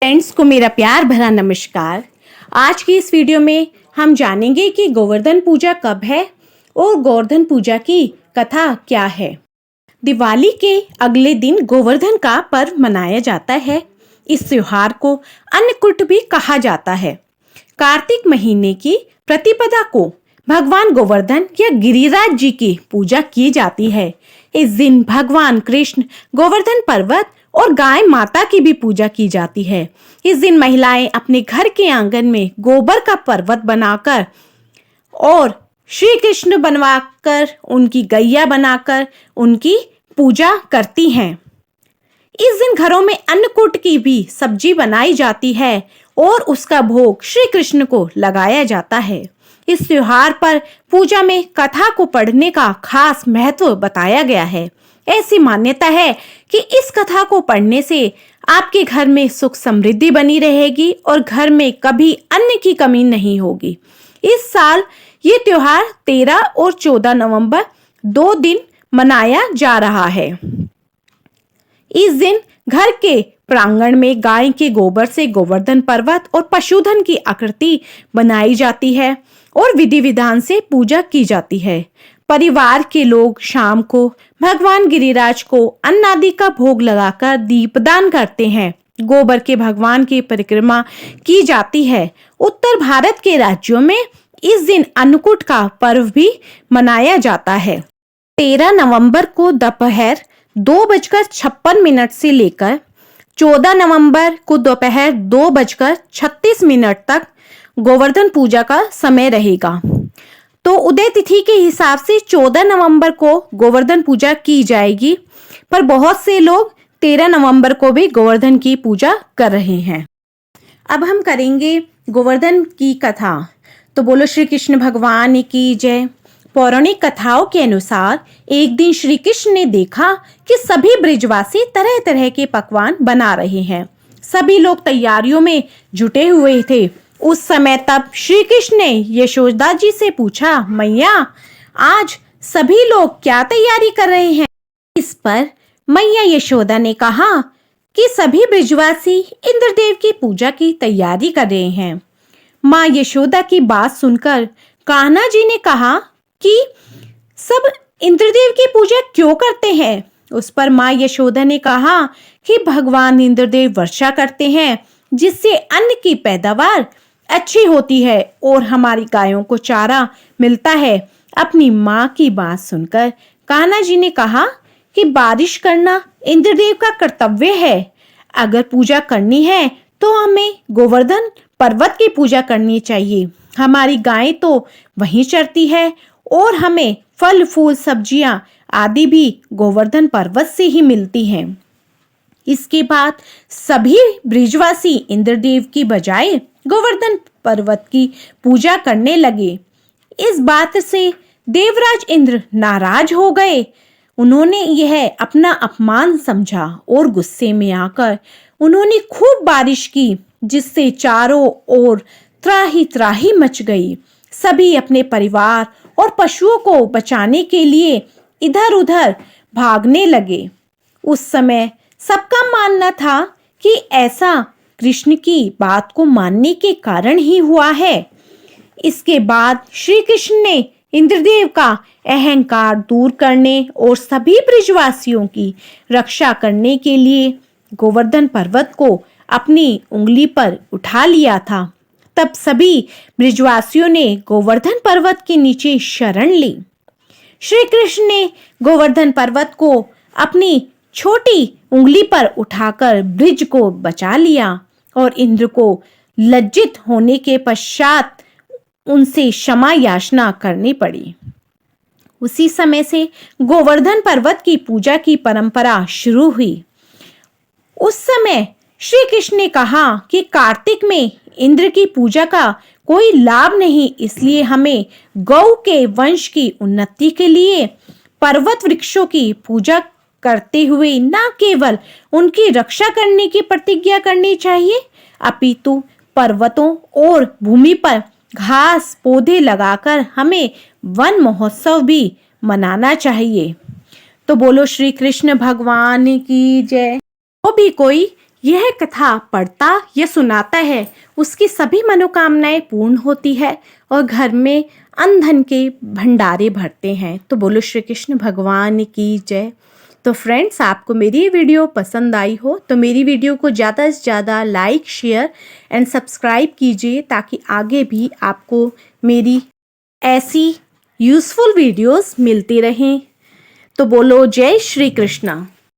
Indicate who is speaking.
Speaker 1: Friends को मेरा प्यार भरा नमस्कार। आज की इस वीडियो में हम जानेंगे कि गोवर्धन पूजा कब है और गोवर्धन पूजा की कथा क्या है। दिवाली के अगले दिन गोवर्धन का पर्व मनाया जाता है। इस त्योहार को अन्नकूट भी कहा जाता है। कार्तिक महीने की प्रतिपदा को भगवान गोवर्धन या गिरिराज जी की पूजा की जाती है। इस दिन भगवान कृष्ण गोवर्धन पर्वत और गाय माता की भी पूजा की जाती है। इस दिन महिलाएं अपने घर के आंगन में गोबर का पर्वत बनाकर और श्री कृष्ण बनवाकर उनकी गैया बनाकर उनकी पूजा करती हैं। इस दिन घरों में अन्नकूट की भी सब्जी बनाई जाती है और उसका भोग श्री कृष्ण को लगाया जाता है। इस त्योहार पर पूजा में कथा को पढ़ने का खास महत्व बताया गया है। ऐसी मान्यता है कि इस कथा को पढ़ने से आपके घर में सुख समृद्धि बनी रहेगी और घर में कभी अन्न की कमी नहीं होगी। इस साल ये त्योहार 13 और 14 नवंबर 2 दिन मनाया जा रहा है। इस दिन घर के प्रांगण में गाय के गोबर से गोवर्धन पर्वत और पशुधन की आकृति बनाई जाती है और विधि विधान से पूजा की जाती है। परिवार के लोग शाम को भगवान गिरिराज को अन्न आदि का भोग लगाकर दीपदान करते हैं। गोबर के भगवान की परिक्रमा की जाती है। उत्तर भारत के राज्यों में इस दिन अन्नकूट का पर्व भी मनाया जाता है। 13 नवंबर को दोपहर 2:56 से लेकर 14 नवंबर को दोपहर 2:36 तक गोवर्धन पूजा का समय रहेगा। तो उदय तिथि के हिसाब से 14 नवंबर को गोवर्धन पूजा की जाएगी, पर बहुत से लोग 13 नवंबर को भी गोवर्धन की पूजा कर रहे हैं। अब हम करेंगे गोवर्धन की कथा। तो बोलो श्री कृष्ण भगवान की जय। पौराणिक कथाओं के अनुसार एक दिन श्री कृष्ण ने देखा कि सभी ब्रिजवासी तरह तरह के पकवान बना रहे हैं। सभी लोग तैयारियों में जुटे हुए थे। उस समय तब श्री कृष्ण ने यशोदा जी से पूछा, मैया आज सभी लोग क्या तैयारी कर रहे हैं? इस पर मैया यशोदा ने कहा कि सभी ब्रिजवासी इंद्रदेव की पूजा की तैयारी कर रहे हैं। माँ यशोदा की बात सुनकर कान्हा जी ने कहा कि सब इंद्रदेव की पूजा क्यों करते हैं? उस पर माँ यशोदा ने कहा कि भगवान इंद्रदेव वर्षा करते हैं, जिससे अन्न की पैदावार अच्छी होती है और हमारी गायों को चारा मिलता है। अपनी माँ की बात सुनकर कान्हा जी ने कहा कि बारिश करना इंद्रदेव का कर्तव्य है। अगर पूजा करनी है तो हमें गोवर्धन पर्वत की पूजा करनी चाहिए। हमारी गाय तो वहीं चरती है और हमें फल फूल सब्जियां आदि भी गोवर्धन पर्वत से ही मिलती हैं। इसके बाद सभी ब्रिजवासी इंद्रदेव की बजाय गोवर्धन पर्वत की पूजा करने लगे। इस बात से देवराज इंद्र नाराज हो गए। उन्होंने यह अपना अपमान समझा और गुस्से में आकर उन्होंने खूब बारिश की, जिससे चारों ओर त्राही त्राही मच गई। सभी अपने परिवार और पशुओं को बचाने के लिए इधर उधर भागने लगे। उस समय सबका मानना था कि ऐसा कृष्ण की बात को मानने के कारण ही हुआ है। इसके बाद श्री कृष्ण ने इंद्रदेव का अहंकार दूर करने और सभी ब्रिजवासियों की रक्षा करने के लिए गोवर्धन पर्वत को अपनी उंगली पर उठा लिया था। तब सभी ब्रिजवासियों ने गोवर्धन पर्वत के नीचे शरण ली। श्री कृष्ण ने गोवर्धन पर्वत को अपनी छोटी उंगली पर उठाकर ब्रिज को बचा लिया और इंद्र को लज्जित होने के पश्चात उनसे क्षमा याचना करनी पड़ी। उसी समय से गोवर्धन पर्वत की पूजा की परंपरा शुरू हुई। उस समय श्री कृष्ण ने कहा कि कार्तिक में इंद्र की पूजा का कोई लाभ नहीं, इसलिए हमें गौ के वंश की उन्नति के लिए पर्वत वृक्षों की पूजा करते हुए न केवल उनकी रक्षा करने की प्रतिज्ञा करनी चाहिए, अपितु पर्वतों और भूमि पर घास पौधे लगाकर हमें वन महोत्सव भी मनाना चाहिए। तो बोलो श्री कृष्ण भगवान की जय। तो भी कोई यह कथा पढ़ता या सुनाता है उसकी सभी मनोकामनाएं पूर्ण होती है और घर में अन्न धन के भंडारे भरते हैं। तो बोलो श्री कृष्ण भगवान की जय। तो फ्रेंड्स, आपको मेरी ये वीडियो पसंद आई हो तो मेरी वीडियो को ज़्यादा से ज़्यादा लाइक, शेयर एंड सब्सक्राइब कीजिए ताकि आगे भी आपको मेरी ऐसी यूज़फुल वीडियोस मिलती रहें। तो बोलो जय श्री कृष्णा।